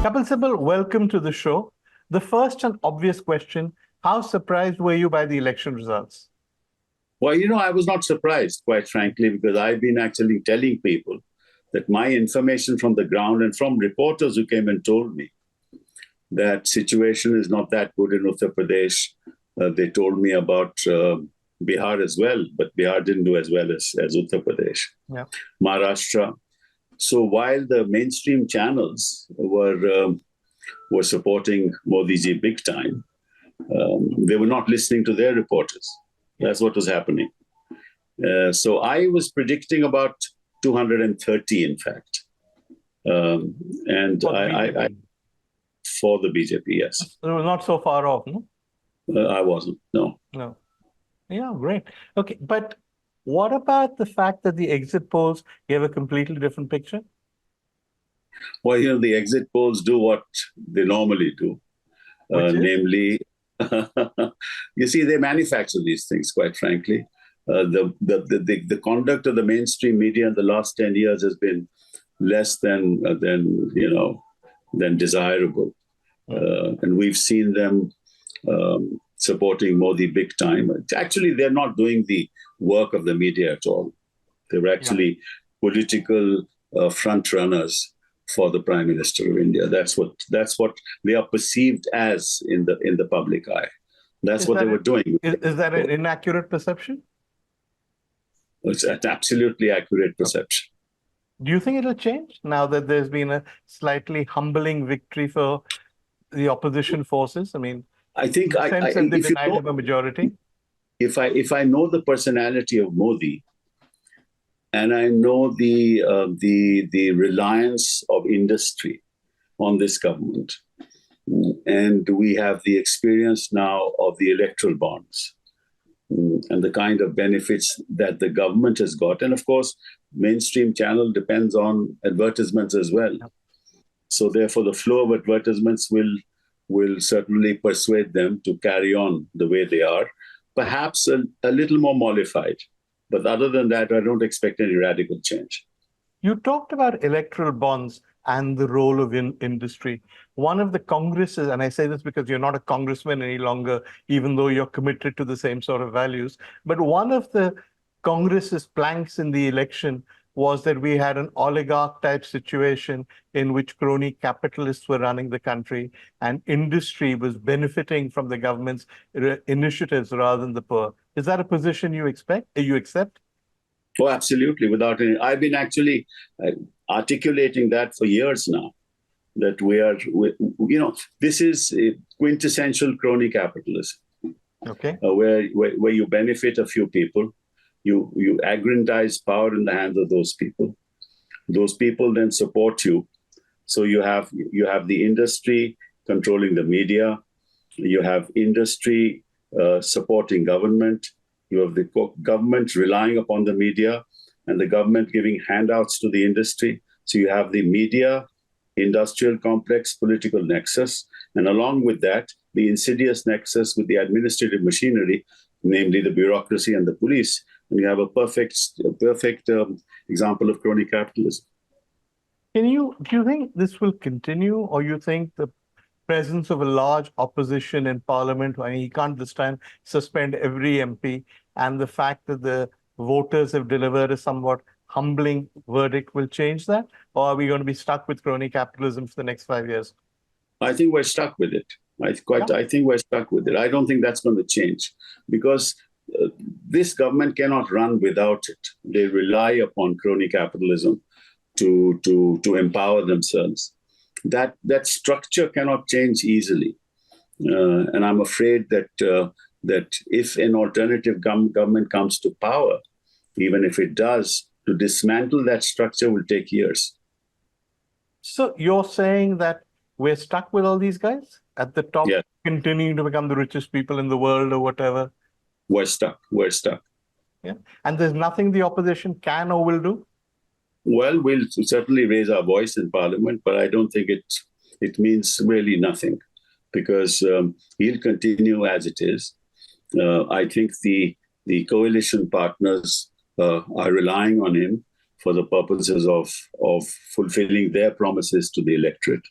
Kapil Sibal, welcome to the show. The first and obvious question, how surprised were you by the election results? Well, I was not surprised, quite frankly, because I've been actually telling people that my information from the ground and from reporters who came and told me that situation is not that good in Uttar Pradesh. They told me about Bihar as well, but Bihar didn't do as well as Uttar Pradesh. Yeah. Maharashtra. So while the mainstream channels were supporting Modi ji big time, they were not listening to their reporters. That's what was happening. So I was predicting about 230, in fact. And I for the BJP, yes. It was not so far off, no? I wasn't, no. No. Yeah, great. Okay, but what about the fact that the exit polls gave a completely different picture? Well, the exit polls do what they normally do. Namely, you see, they manufacture these things, quite frankly. The conduct of the mainstream media in the last 10 years has been less than desirable. And we've seen them supporting Modi big time. Actually, they're not doing the work of the media at all. They're actually political front runners for the Prime Minister of India. That's what they are perceived as in the public eye. That's what they were doing. Is that an inaccurate perception? It's an absolutely accurate perception. Do you think it'll change now that there's been a slightly humbling victory for the opposition forces? I mean, I think they denied him a majority. If I know the personality of Modi, and I know the reliance of industry on this government, and we have the experience now of the electoral bonds and the kind of benefits that the government has got. And of course, mainstream channel depends on advertisements as well. So therefore, the flow of advertisements will certainly persuade them to carry on the way they are, perhaps a little more mollified. But other than that, I don't expect any radical change. You talked about electoral bonds and the role of industry. One of the Congresses, and I say this because you're not a congressman any longer, even though you're committed to the same sort of values, but one of the Congress's planks in the election was that we had an oligarch-type situation in which crony capitalists were running the country and industry was benefiting from the government's initiatives rather than the poor. Is that a position you accept? Oh, absolutely. Without any, I've been actually articulating that for years now. That this is quintessential crony capitalism. Okay. Where you benefit a few people, you aggrandize power in the hands of those people. Those people then support you. So you have the industry controlling the media. You have industry supporting government. You have the government relying upon the media and the government giving handouts to the industry. So you have the media, industrial complex, political nexus. And along with that, the insidious nexus with the administrative machinery, namely the bureaucracy and the police. And you have a perfect example of crony capitalism. Do you think this will continue, or you think the presence of a large opposition in Parliament, I mean, you can't this time suspend every MP, and the fact that the voters have delivered a somewhat humbling verdict will change that? Or are we going to be stuck with crony capitalism for the next 5 years? I think we're stuck with it. I think we're stuck with it. I don't think that's going to change because this government cannot run without it. They rely upon crony capitalism to empower themselves. That structure cannot change easily. And I'm afraid that if an alternative government comes to power, even if it does, to dismantle that structure will take years. So you're saying that we're stuck with all these guys at the top, continuing to become the richest people in the world or whatever? We're stuck. Yeah. And there's nothing the opposition can or will do? Well, we'll certainly raise our voice in Parliament, but I don't think it means really nothing because he'll continue as it is. I think the coalition partners are relying on him for the purposes of fulfilling their promises to the electorate.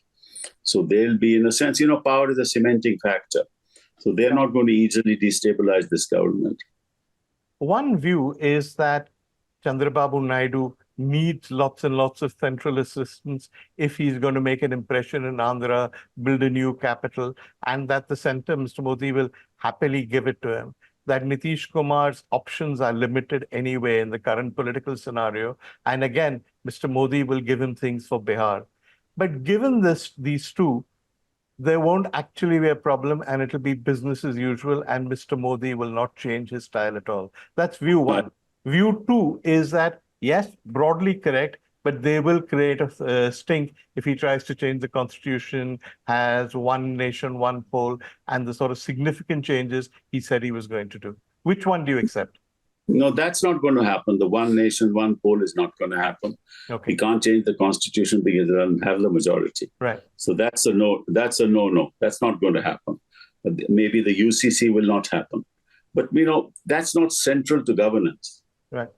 So they'll be, in a sense, power is a cementing factor. So they're not going to easily destabilize this government. One view is that Chandrababu Naidu needs lots and lots of central assistance if he's going to make an impression in Andhra, build a new capital, and that the center, Mr. Modi, will happily give it to him. That Nitish Kumar's options are limited anyway in the current political scenario. And again, Mr. Modi will give him things for Bihar. But given these two, there won't actually be a problem and it'll be business as usual and Mr. Modi will not change his style at all. That's view one. View two is that, yes, broadly correct, but they will create a stink if he tries to change the constitution, has one nation, one poll, and the sort of significant changes he said he was going to do. Which one do you accept? No, that's not going to happen. The one nation, one poll is not going to happen. Okay. We can't change the constitution because they don't have the majority. Right. So that's a no. That's a no. That's not going to happen. Maybe the UCC will not happen. But, that's not central to governance. Right.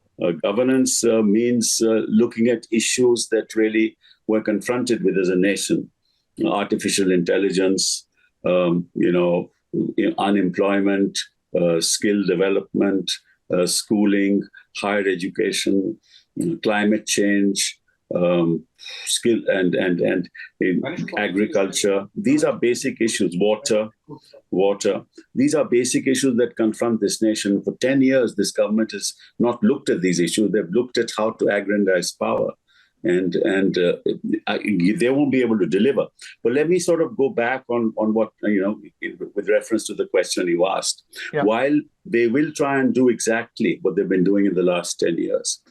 Governance means looking at issues that really we're confronted with as a nation. Artificial intelligence, unemployment, skill development, schooling, higher education, climate change, skill and agriculture. These are basic issues. Water. These are basic issues that confront this nation. For 10 years, this government has not looked at these issues. They've looked at how to aggrandize power. And they won't be able to deliver. But let me sort of go back on what, with reference to the question you asked. Yeah. While they will try and do exactly what they've been doing in the last 10 years,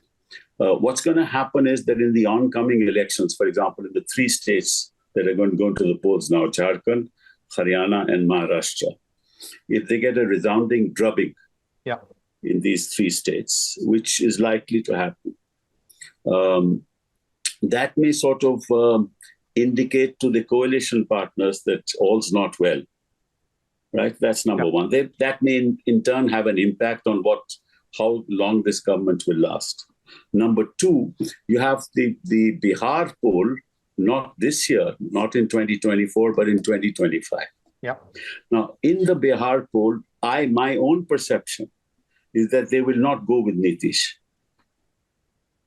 what's going to happen is that in the oncoming elections, for example, in the 3 states that are going to go into the polls now, Jharkhand, Haryana, and Maharashtra, if they get a resounding drubbing in these 3 states, which is likely to happen, that may sort of indicate to the coalition partners that all's not well, right? That's number one. That may in turn have an impact on how long this government will last. Number two, you have the Bihar poll, not this year, not in 2024, but in 2025. Yeah. Now, in the Bihar poll, my own perception is that they will not go with Nitish.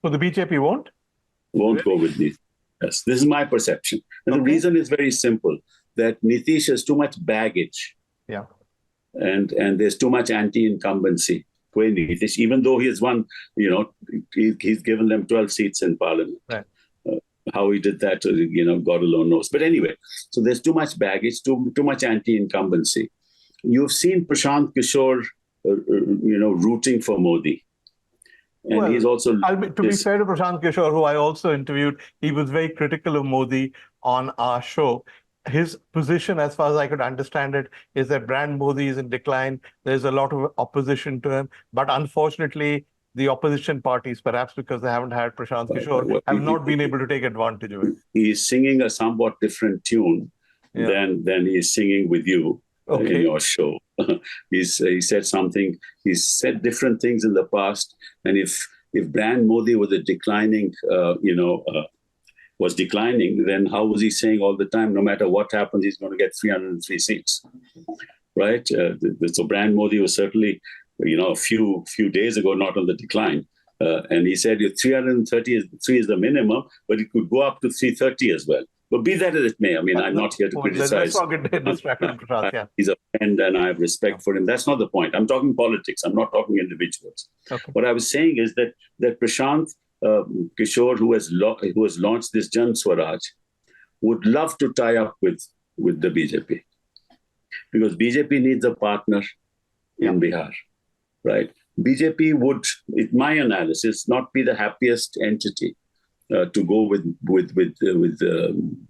So the BJP won't? Won't go with Nitish. Yes, this is my perception. And the reason is very simple, that Nitish has too much baggage. Yeah. And there's too much anti-incumbency. Nitish, even though he has won, he's given them 12 seats in parliament. Right. How he did that, God alone knows. But anyway, so there's too much baggage, too much anti-incumbency. You've seen Prashant Kishore, rooting for Modi. And he's also... to be fair to Prashant Kishore, who I also interviewed, he was very critical of Modi on our show. His position, as far as I could understand it, is that brand Modi is in decline. There's a lot of opposition to him. But unfortunately, the opposition parties, perhaps because they haven't had Prashant Kishore, have not been able to take advantage of it. He's singing a somewhat different tune than he's singing with you in your show. He said something. He's said different things in the past. And if brand Modi was declining, then how was he saying all the time, no matter what happens, he's going to get 303 seats, right? So brand Modi was certainly, a few days ago, not on the decline. And he said 333 is the minimum, but it could go up to 330 as well. But be that as it may, I'm not here to criticize. Let's not get distracted, Prashant. Yeah. He's a friend and I have respect for him. That's not the point. I'm talking politics. I'm not talking individuals. Okay. What I was saying is that Prashant Kishore, who has launched this Jan Swaraj, would love to tie up with the BJP. Because BJP needs a partner in Bihar, right? BJP would, in my analysis, not be the happiest entity to go with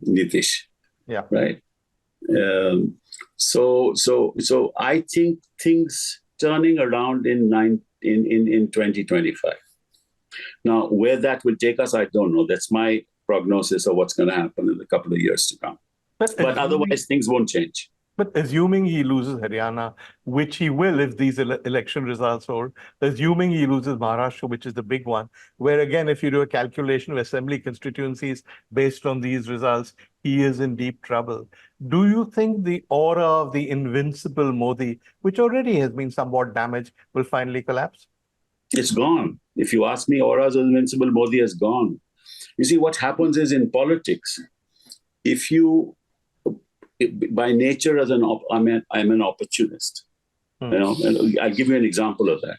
Nitish, right? So I think things turning around in 2025. Now, where that will take us, I don't know. That's my prognosis of what's going to happen in a couple of years to come. But otherwise, things won't change. But assuming he loses Haryana, which he will if these election results hold, assuming he loses Maharashtra, which is the big one, where again, if you do a calculation of assembly constituencies based on these results, he is in deep trouble. Do you think the aura of the invincible Modi, which already has been somewhat damaged, will finally collapse? It's gone. If you ask me, auras of invincible Modi has gone. You see, what happens is in politics, if you, by nature, I'm an opportunist. You know, and I'll give you an example of that.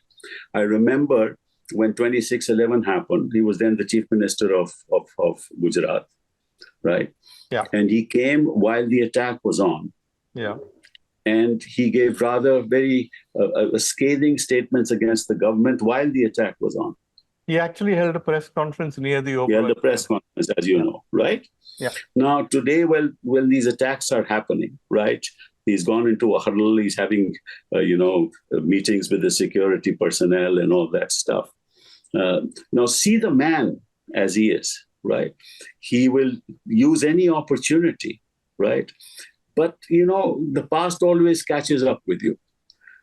I remember when 26/11 happened, he was then the chief minister of Gujarat, right? Yeah. And he came while the attack was on. Yeah. And he gave rather very scathing statements against the government while the attack was on. He actually held a press conference near the He held a press conference, as you know, right? Yeah. Now, today, when these attacks are happening, right, he's gone into a huddle. He's having, meetings with the security personnel and all that stuff. Now, see the man as he is, right? He will use any opportunity, right? But, the past always catches up with you.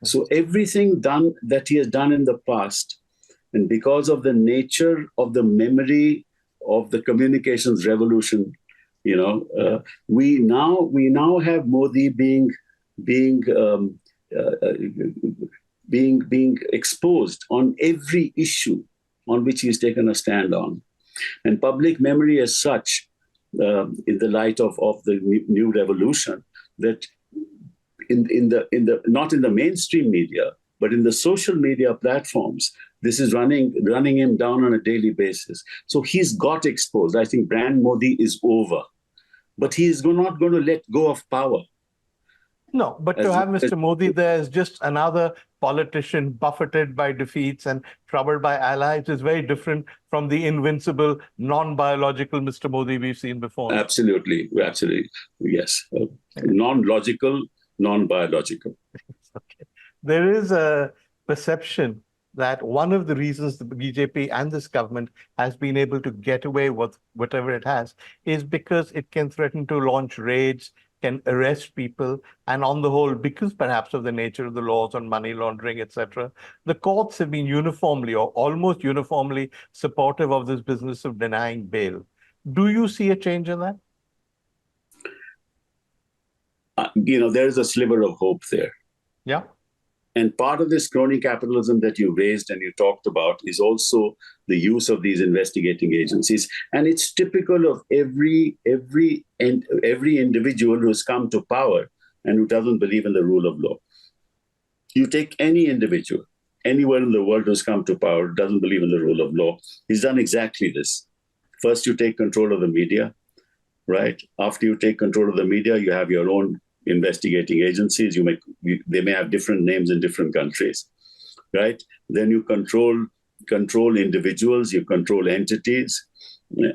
So everything done that he has done in the past, and because of the nature of the memory of the communications revolution, we now have Modi being exposed on every issue on which he's taken a stand on, and public memory as such, in the light of the new revolution, that in the not in the mainstream media, but in the social media platforms, this is running him down on a daily basis. So he's got exposed. I think brand Modi is over, but he is not going to let go of power. No, but to have Mr. Modi there as just another politician buffeted by defeats and troubled by allies is very different from the invincible, non-biological Mr. Modi we've seen before. Absolutely. Yes. Non-logical, non-biological. Okay. There is a perception that one of the reasons the BJP and this government has been able to get away with whatever it has is because it can threaten to launch raids, can arrest people, and on the whole, because perhaps of the nature of the laws on money laundering, etc., the courts have been uniformly or almost uniformly supportive of this business of denying bail. Do you see a change in that? There's a sliver of hope there. Yeah. And part of this crony capitalism that you raised and you talked about is also the use of these investigating agencies. And it's typical of every individual who has come to power and who doesn't believe in the rule of law. You take any individual, anywhere in the world who's come to power, doesn't believe in the rule of law, he's done exactly this. First, you take control of the media, right? After you take control of the media, you have your own investigating agencies. They may have different names in different countries, right? Then you control individuals, you control entities,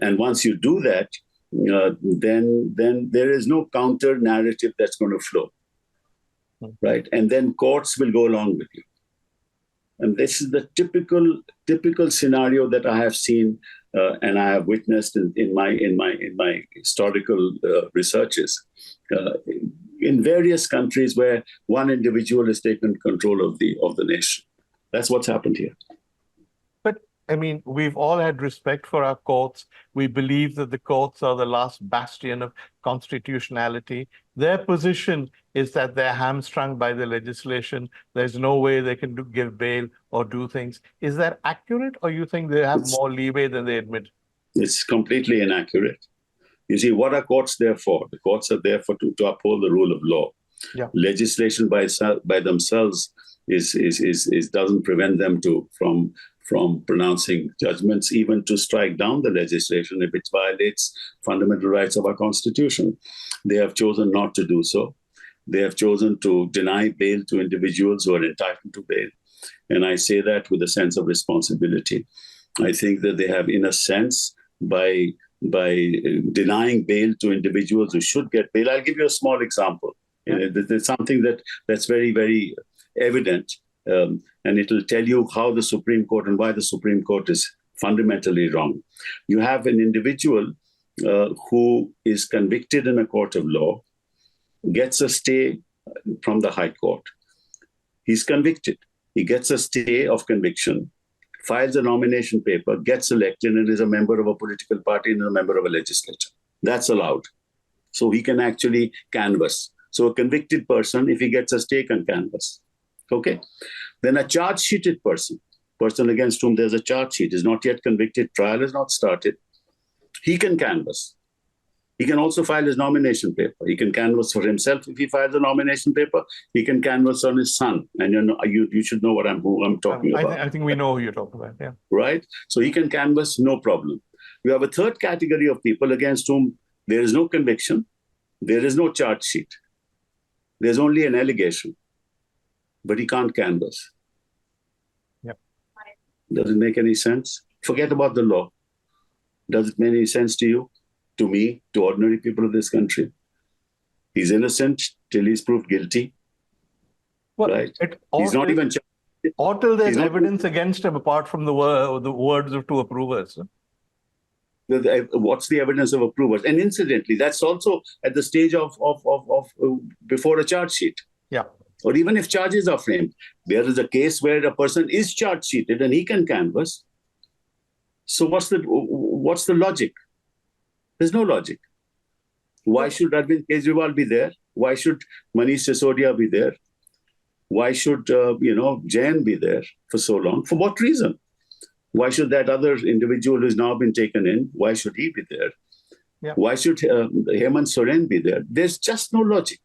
and once you do that, then there is no counter narrative that's going to flow, right? And then courts will go along with you. And this is the typical scenario that I have seen and I have witnessed in my historical researches in various countries where one individual has taken control of the nation. That's what's happened here. But I mean, we've all had respect for our courts. We believe that the courts are the last bastion of constitutionality. Their position is that they're hamstrung by the legislation. There's no way they can give bail or do things. Is that accurate, or you think they have more leeway than they admit? It's completely inaccurate. You see, what are courts there for? The courts are there to uphold the rule of law. Yeah. Legislation by themselves doesn't prevent them from pronouncing judgments, even to strike down the legislation if it violates fundamental rights of our Constitution. They have chosen not to do so. They have chosen to deny bail to individuals who are entitled to bail. And I say that with a sense of responsibility. I think that they have, in a sense, by denying bail to individuals who should get bail. I'll give you a small example. Yeah. There's something that's very, very evident, and it will tell you how the Supreme Court and why the Supreme Court is fundamentally wrong. You have an individual who is convicted in a court of law, gets a stay from the High Court. He's convicted. He gets a stay of conviction, files a nomination paper, gets elected, and is a member of a political party and a member of a legislature. That's allowed. So he can actually canvass. So a convicted person, if he gets a stay, can canvass. Okay? Then a charge-sheeted person against whom there's a charge sheet, is not yet convicted, trial has not started, he can canvass. He can also file his nomination paper. He can canvass for himself if he files a nomination paper. He can canvass on his son. And you should know who I'm talking about. I think we know who you're talking about, yeah. Right? So he can canvass, no problem. You have a third category of people against whom there is no conviction, there is no charge sheet. There's only an allegation, but he can't canvass. Yep. Does it make any sense? Forget about the law. Does it make any sense to you, to me, to ordinary people of this country? He's innocent till he's proved guilty. Well, right? He's not even charged. Or till there's evidence against him apart from the words of two approvers. What's the evidence of approvers? And incidentally, that's also at the stage of before a charge sheet. Yeah. Or even if charges are framed, there is a case where a person is charge sheeted and he can canvass. So what's the logic? There's no logic. Why should Arvind Kejriwal be there? Why should Manish Sisodia be there? Why should Jain be there for so long? For what reason? Why should that other individual who's now been taken in, why should he be there? Yeah. Why should Hemant Soren be there? There's just no logic.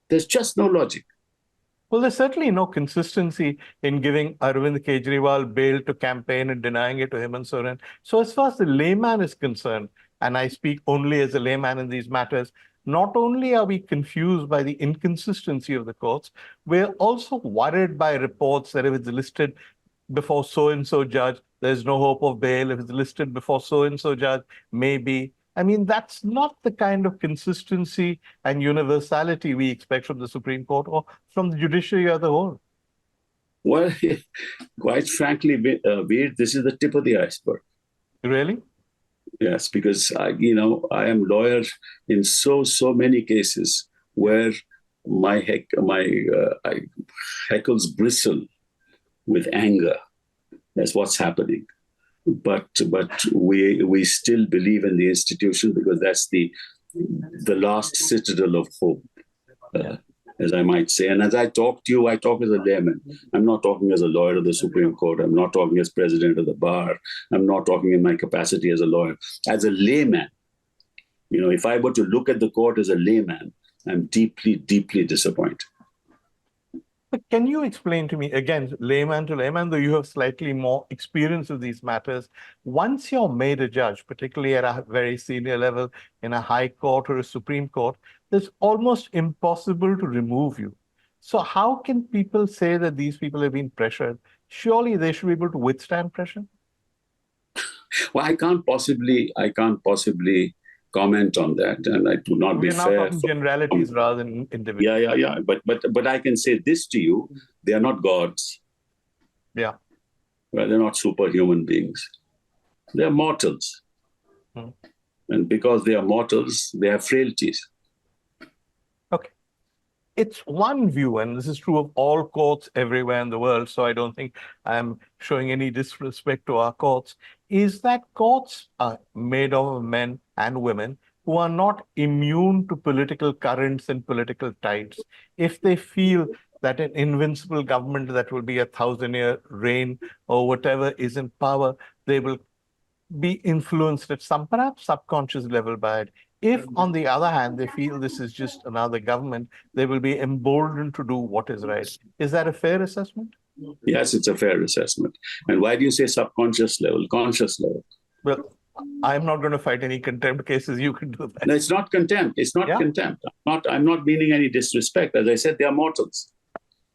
There's just no logic. Well, there's certainly no consistency in giving Arvind Kejriwal bail to campaign and denying it to Hemant Soren. So as far as the layman is concerned, and I speak only as a layman in these matters, not only are we confused by the inconsistency of the courts, we're also worried by reports that if it's listed before so-and-so judge, there's no hope of bail. If it's listed before so-and-so judge, maybe. I mean, that's not the kind of consistency and universality we expect from the Supreme Court or from the judiciary as a whole. Well, quite frankly, Vir, this is the tip of the iceberg. Really? Yes, because I am lawyer in so many cases where my heckles bristle with anger. That's what's happening. But we still believe in the institution because that's the last citadel of hope, as I might say. And as I talk to you, I talk as a layman. I'm not talking as a lawyer of the Supreme Court. I'm not talking as president of the bar. I'm not talking in my capacity as a lawyer. As a layman, if I were to look at the court as a layman, I'm deeply, deeply disappointed. But can you explain to me, again, layman to layman, though you have slightly more experience of these matters, once you're made a judge, particularly at a very senior level in a high court or a Supreme Court, it's almost impossible to remove you. So how can people say that these people have been pressured? Surely they should be able to withstand pressure? Well, I can't possibly comment on that, and I do not be fair. We're now talking generalities rather than individuals. Yeah. But I can say this to you: they are not gods. Yeah. Well, they're not superhuman beings. They are mortals, and because they are mortals, they have frailties. Okay. It's one view, and this is true of all courts everywhere in the world, so I don't think I'm showing any disrespect to our courts, is that courts are made of men and women who are not immune to political currents and political tides. If they feel that an invincible government that will be a 1,000-year reign or whatever is in power, they will be influenced at some perhaps subconscious level by it. If, on the other hand, they feel this is just another government, they will be emboldened to do what is right. Is that a fair assessment? Yes, it's a fair assessment. And why do you say subconscious level, conscious level? Well, I'm not going to fight any contempt cases. You can do that. No, it's not contempt. It's not contempt. I'm not meaning any disrespect. As I said, they are mortals.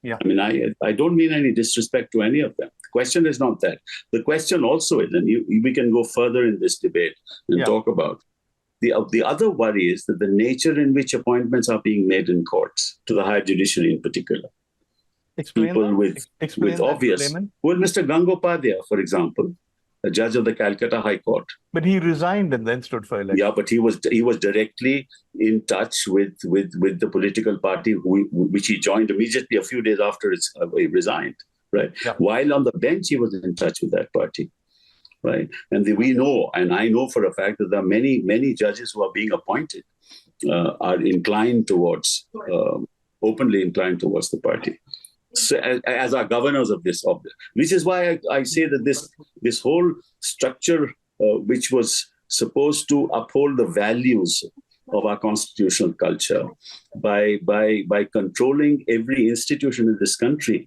Yeah. I mean, I don't mean any disrespect to any of them. The question is not that. The question also is, and we can go further in this debate and talk about, the other worry is that the nature in which appointments are being made in courts, to the higher judiciary in particular. Explain people that. with obvious. Well, Mr. Gangopadhyay, for example, a judge of the Calcutta High Court. But he resigned and then stood for election. Yeah, but he was directly in touch with the political party which he joined immediately a few days after he resigned. Right. Yeah. While on the bench, he was in touch with that party. Right. And we know, and I know for a fact that there are many judges who are being appointed are inclined towards, openly inclined towards the party. So as our governors of this, which is why I say that this whole structure, which was supposed to uphold the values of our constitutional culture, by controlling every institution in this country,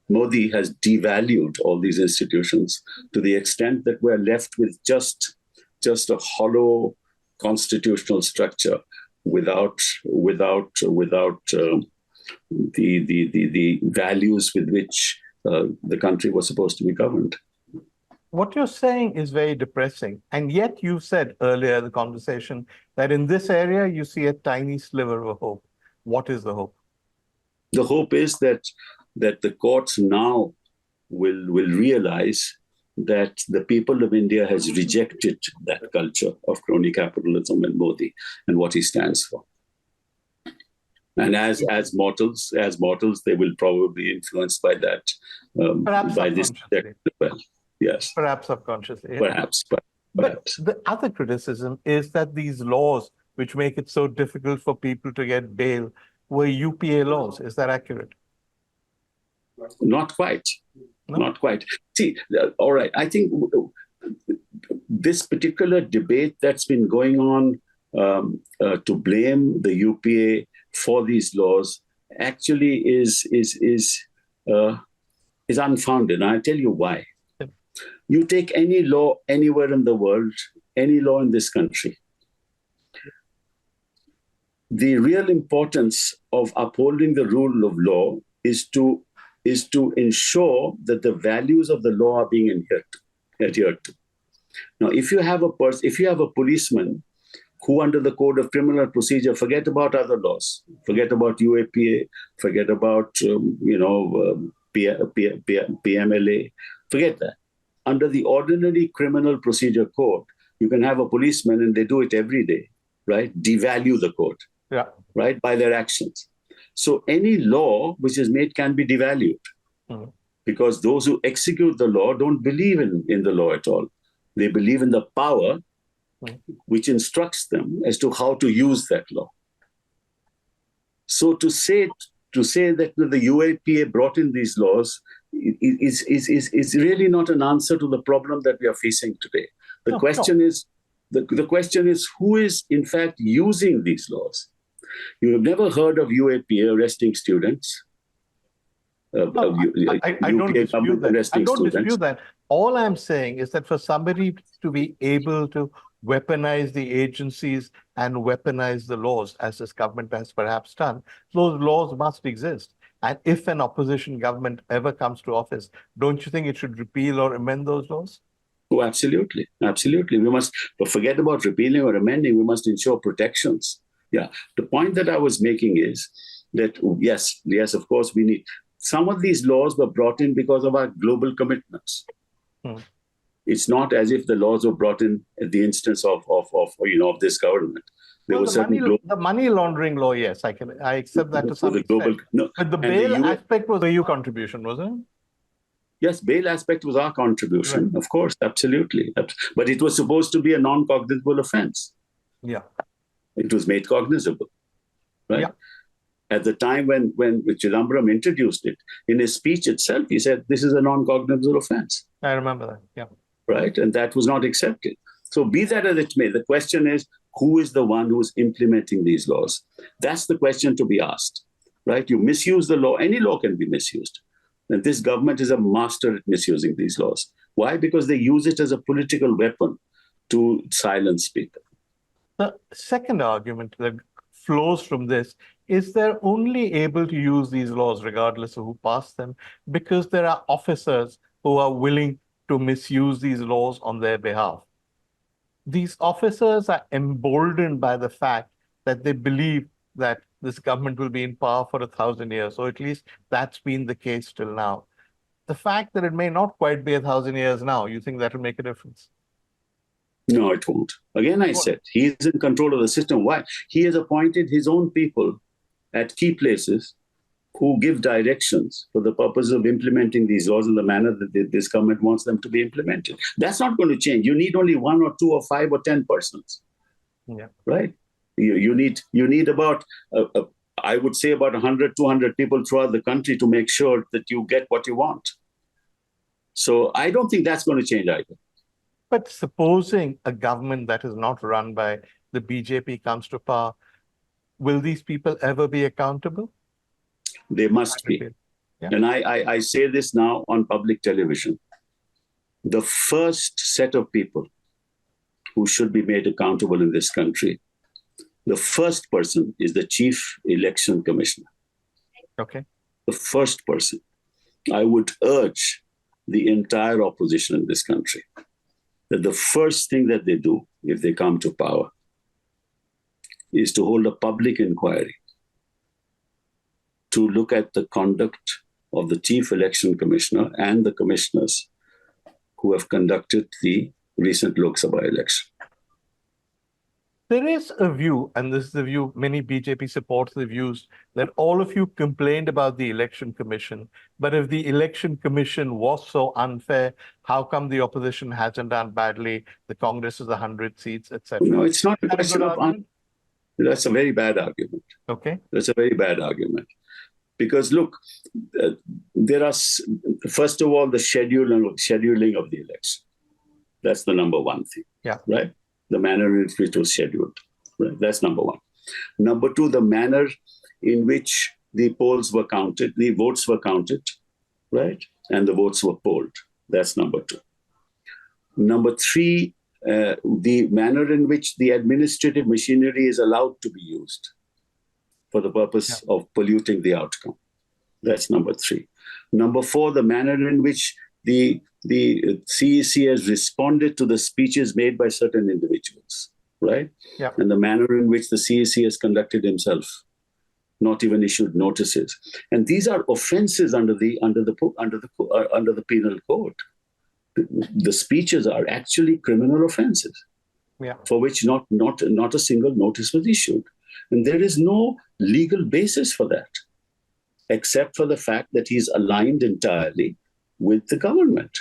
Modi has devalued all these institutions to the extent that we're left with just a hollow constitutional structure without the values with which the country was supposed to be governed. What you're saying is very depressing. And yet you said earlier in the conversation that in this area, you see a tiny sliver of hope. What is the hope? The hope is that the courts now will realize that the people of India has rejected that culture of crony capitalism and Modi and what he stands for. And as mortals, they will probably be influenced by that, by this. Well, yes. Perhaps subconsciously. Perhaps. But the other criticism is that these laws, which make it so difficult for people to get bail, were UPA laws. Is that accurate? Not quite. No? Not quite. See, all right. I think this particular debate that's been going on to blame the UPA for these laws actually is unfounded. And I'll tell you why. You take any law anywhere in the world, any law in this country, the real importance of upholding the rule of law is to ensure that the values of the law are being adhered to. Now, if you have a policeman who, under the Code of Criminal Procedure, forget about other laws, forget about UAPA, forget about PMLA, forget that. Under the ordinary Criminal Procedure Code, you can have a policeman, and they do it every day, right? Devalue the code, right, by their actions. So any law which is made can be devalued because those who execute the law don't believe in the law at all. They believe in the power which instructs them as to how to use that law. So to say that the UAPA brought in these laws is really not an answer to the problem that we are facing today. The question is who is in fact using these laws. You have never heard of UAPA arresting students. I don't dispute that. I don't dispute that. All I'm saying is that for somebody to be able to weaponize the agencies and weaponize the laws, as this government has perhaps done, those laws must exist. And if an opposition government ever comes to office, don't you think it should repeal or amend those laws? Oh, absolutely. Absolutely. We must forget about repealing or amending. We must ensure protections. Yeah. The point that I was making is that, yes, of course, we need. Some of these laws were brought in because of our global commitments. It's not as if the laws were brought in at the instance of this government. There was the money laundering law, yes, I accept that to some extent. But the bail aspect was a EU contribution, wasn't it? Yes, bail aspect was our contribution, right. Of course, absolutely. But it was supposed to be a non-cognizable offense. Yeah. It was made cognizable, right? Yeah. At the time when Chidambaram introduced it, in his speech itself, he said, this is a non-cognizable offense. I remember that, yeah. Right, and that was not accepted. So be that as it may, the question is, who is the one who's implementing these laws? That's the question to be asked, right? You misuse the law, any law can be misused. And this government is a master at misusing these laws. Why? Because they use it as a political weapon to silence people. The second argument that flows from this is they're only able to use these laws regardless of who passed them because there are officers who are willing to misuse these laws on their behalf. These officers are emboldened by the fact that they believe that this government will be in power for 1,000 years, or at least that's been the case till now. the fact that it may not quite be 1,000 years now, you think that will make a difference? No, it won't. Again, I said, he is in control of the system. Why? He has appointed his own people at key places who give directions for the purpose of implementing these laws in the manner that this government wants them to be implemented. That's not going to change. You need only 1 or 2 or 5 or 10 persons, right? You need about, I would say about 100, 200 people throughout the country to make sure that you get what you want. So I don't think that's going to change either. But supposing a government that is not run by the BJP comes to power, will these people ever be accountable? They must be. Yeah. And I say this now on public television. The first set of people who should be made accountable in this country, the first person is the Chief Election Commissioner. Okay. The first person. I would urge the entire opposition in this country that the first thing that they do if they come to power is to hold a public inquiry to look at the conduct of the Chief Election Commissioner and the commissioners who have conducted the recent Lok Sabha election. There is a view, and this is the view many BJP supporters have used, that all of you complained about the election commission, but if the election commission was so unfair, how come the opposition hasn't done badly? The Congress is 100 seats, etc. No, it's not a Is that a question good of... argument? That's a very bad argument. Okay. That's a very bad argument. Because look, there are, first of all, the scheduling of the election. That's the number one thing. Yeah. Right? The manner in which it was scheduled. Right? That's number one. Number two, the manner in which the polls were counted, the votes were counted, right? And the votes were polled. That's number two. Number three, the manner in which the administrative machinery is allowed to be used for the purpose of polluting the outcome. That's number three. Number four, the manner in which the CEC has responded to the speeches made by certain individuals, right? Yeah. And the manner in which the CEC has conducted himself, not even issued notices. And these are offenses under the penal code. The speeches are actually criminal offenses, for which not a single notice was issued. And there is no legal basis for that, except for the fact that he's aligned entirely with the government.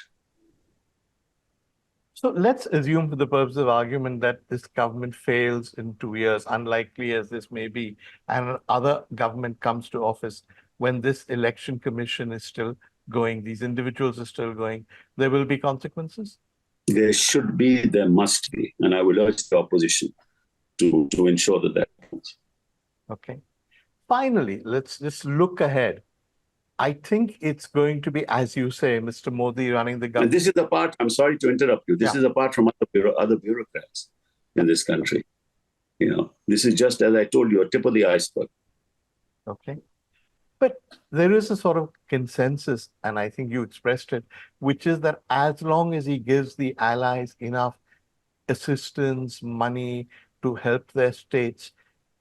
So let's assume for the purpose of argument that this government fails in 2 years, unlikely as this may be, and another government comes to office when this election commission is still going, these individuals are still going, there will be consequences? There should be, there must be. And I will urge the opposition to ensure that happens. Okay. Finally, let's just look ahead. I think it's going to be, as you say, Mr. Modi running the government. And this is the part, I'm sorry to interrupt you, this is apart from other bureaucrats in this country. You know, this is just, as I told you, a tip of the iceberg. Okay. But there is a sort of consensus, and I think you expressed it, which is that as long as he gives the allies enough assistance, money to help their states,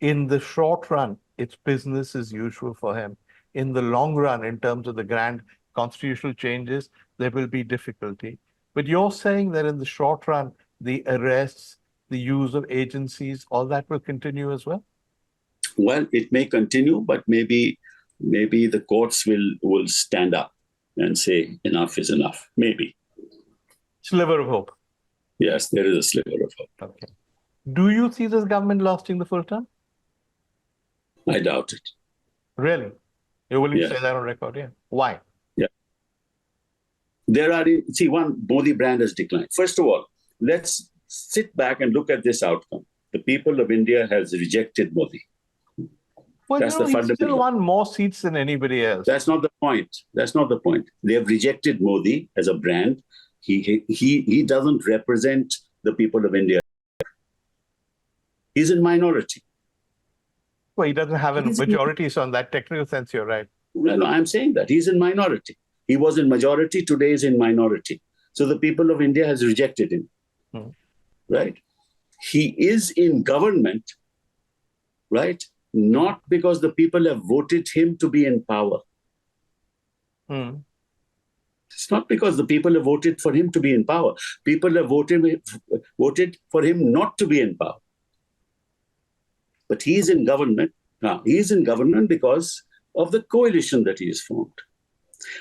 in the short run, it's business as usual for him. In the long run, in terms of the grand constitutional changes, there will be difficulty. But you're saying that in the short run, the arrests, the use of agencies, all that will continue as well? Well, it may continue, but maybe the courts will stand up and say enough is enough. Maybe. Sliver of hope. Yes, there is a sliver of hope. Okay. Do you see this government lasting the full term? I doubt it. Really? You're willing to say that on record? Yeah. Why? Yeah. One, Modi brand has declined. First of all, let's sit back and look at this outcome. The people of India has rejected Modi. Well, that's the he fundamental. still won more seats than anybody else. That's not the point. That's not the point. They have rejected Modi as a brand. He doesn't represent the people of India. He's in minority. Well, he doesn't have a majority, so in that technical sense, you're right. Well, I'm saying that. He's in minority. He was in majority, today is in minority. So the people of India has rejected him, right? He is in government, right? Not because the people have voted him to be in power. It's not because the people have voted for him to be in power. People have voted for him not to be in power. But he is in government. He is in government because of the coalition that he has formed.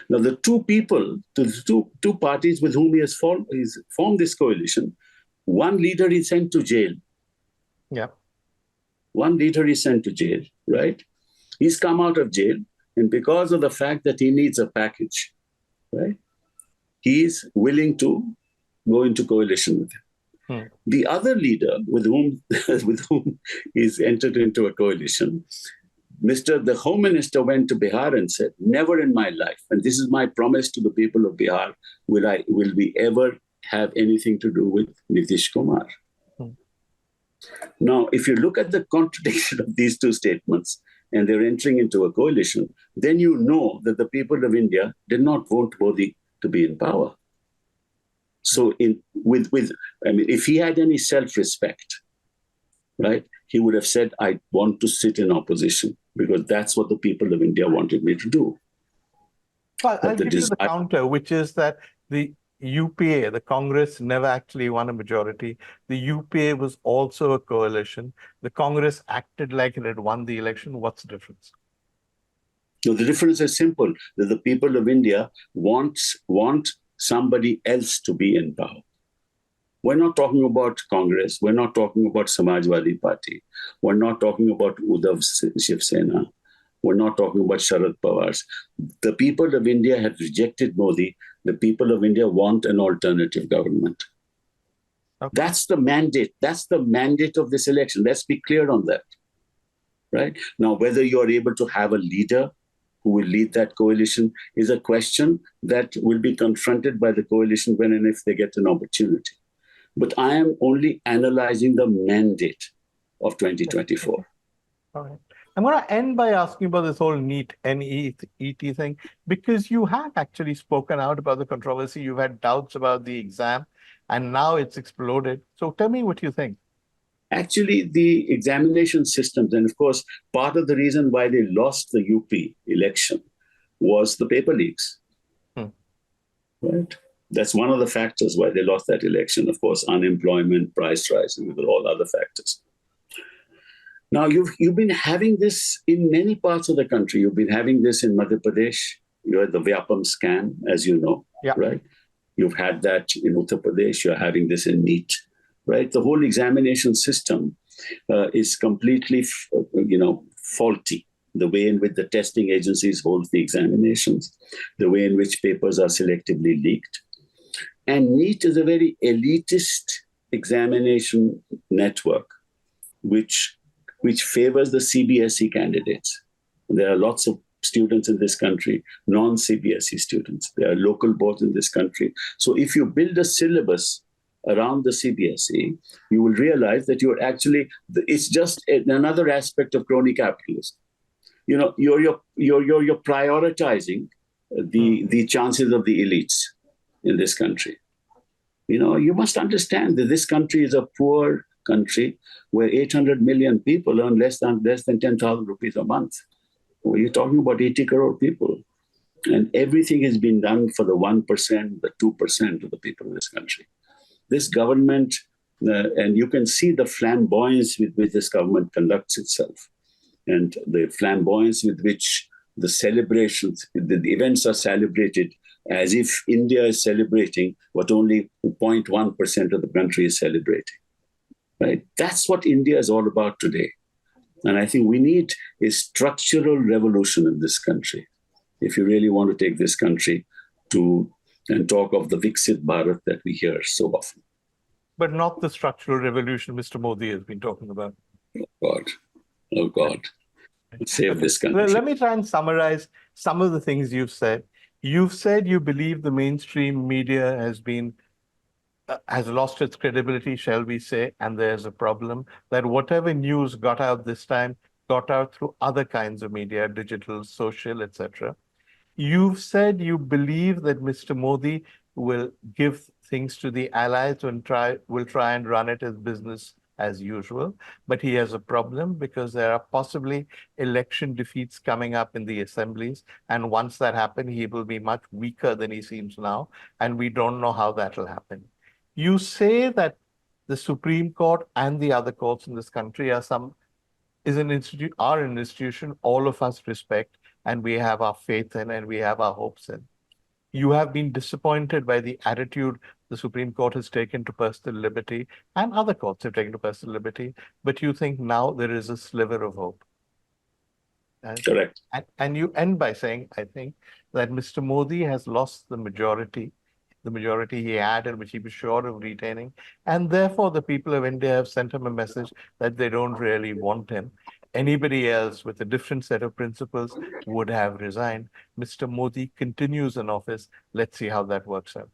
Now, the two parties with whom he's formed this coalition, one leader is sent to jail. Yeah. One leader is sent to jail, right? He's come out of jail, and because of the fact that he needs a package, right, he is willing to go into coalition with him. The other leader with whom he's entered into a coalition, the Home Minister went to Bihar and said, never in my life, and this is my promise to the people of Bihar, will we ever have anything to do with Nitish Kumar. Now, if you look at the contradiction of these two statements, and they're entering into a coalition, then you know that the people of India did not want Modi to be in power. So, if he had any self-respect, right, he would have said, I want to sit in opposition, because that's what the people of India wanted me to do. Well, I'll give you the counter, which is that the UPA, the Congress, never actually won a majority. The UPA was also a coalition. The Congress acted like it had won the election. What's the difference? No, the difference is simple, that the people of India want somebody else to be in power. We're not talking about Congress. We're not talking about Samajwadi Party. We're not talking about Uddhav Shiv Sena. We're not talking about Sharad Pawar's. The people of India have rejected Modi. The people of India want an alternative government. Okay. That's the mandate. That's the mandate of this election. Let's be clear on that. Right? Now, whether you're able to have a leader who will lead that coalition is a question that will be confronted by the coalition when and if they get an opportunity. But I am only analyzing the mandate of 2024. All right. I'm going to end by asking about this whole NEET thing, because you have actually spoken out about the controversy. You've had doubts about the exam, and now it's exploded. So tell me what you think. Actually, the examination systems, and of course, part of the reason why they lost the UP election was the paper leaks. Right? That's one of the factors why they lost that election. Of course, unemployment, price rising, with all other factors. Now, you've been having this in many parts of the country. You've been having this in Madhya Pradesh. You had the Vyapam scam, as you know, right? You've had that in Uttar Pradesh. You're having this in NEET, right? The whole examination system is completely, faulty. The way in which the testing agencies hold the examinations, the way in which papers are selectively leaked. And NEET is a very elitist examination network, which favors the CBSE candidates. There are lots of students in this country, non-CBSE students. There are local boards in this country. So if you build a syllabus around the CBSE, you will realize that it's just another aspect of crony capitalism. You're prioritizing the chances of the elites in this country. You must understand that this country is a poor country where 800 million people earn less than 10,000 rupees a month. You're talking about 80 crore people. And everything has been done for the 1%, the 2% of the people in this country. This government, and you can see the flamboyance with which this government conducts itself, and the flamboyance with which the celebrations, the events are celebrated as if India is celebrating what only 0.1% of the country is celebrating. Right? That's what India is all about today. And I think we need a structural revolution in this country if you really want to take this country and talk of the Viksit Bharat that we hear so often. But not the structural revolution Mr. Modi has been talking about. Oh God. Save this country. Let me try and summarize some of the things you've said. You've said you believe the mainstream media has lost its credibility, shall we say, and there's a problem, that whatever news got out this time got out through other kinds of media, digital, social, etc. You've said you believe that Mr. Modi will give things to the allies and will try and run it as business as usual, but he has a problem because there are possibly election defeats coming up in the assemblies. And once that happens, he will be much weaker than he seems now. And we don't know how that will happen. You say that the Supreme Court and the other courts in this country are an institution all of us respect, and we have our faith in, and we have our hopes in. You have been disappointed by the attitude the Supreme Court has taken to personal liberty, and other courts have taken to personal liberty, but you think now there is a sliver of hope. Correct. And you end by saying, I think, that Mr. Modi has lost the majority he had and which he was sure of retaining. And therefore, the people of India have sent him a message that they don't really want him. Anybody else with a different set of principles would have resigned. Mr. Modi continues in office. Let's see how that works out.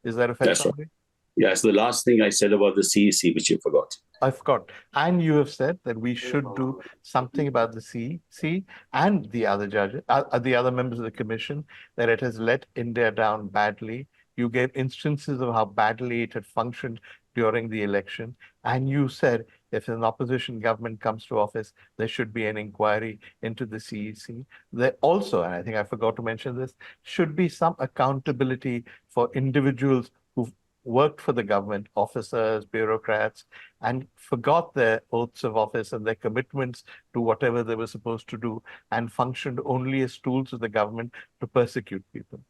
Is that a fair summary? Right. Yes, the last thing I said about the CEC, which you forgot. I forgot. And you have said that we should do something about the CEC and the other judges, the other members of the commission, that it has let India down badly. You gave instances of how badly it had functioned during the election. And you said if an opposition government comes to office, there should be an inquiry into the CEC. There also, and I think I forgot to mention this, should be some accountability for individuals who've worked for the government, officers, bureaucrats, and forgot their oaths of office and their commitments to whatever they were supposed to do and functioned only as tools of the government to persecute people.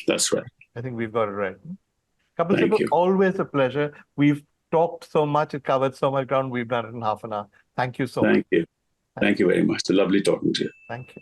That's right. I think we've got it right. Kapil Thank Sibal, you. always a pleasure. We've talked so much, it covered so much ground. We've done it in half an hour. Thank you so much. Thank you. Thank you very much. It's lovely talking to you. Thank you.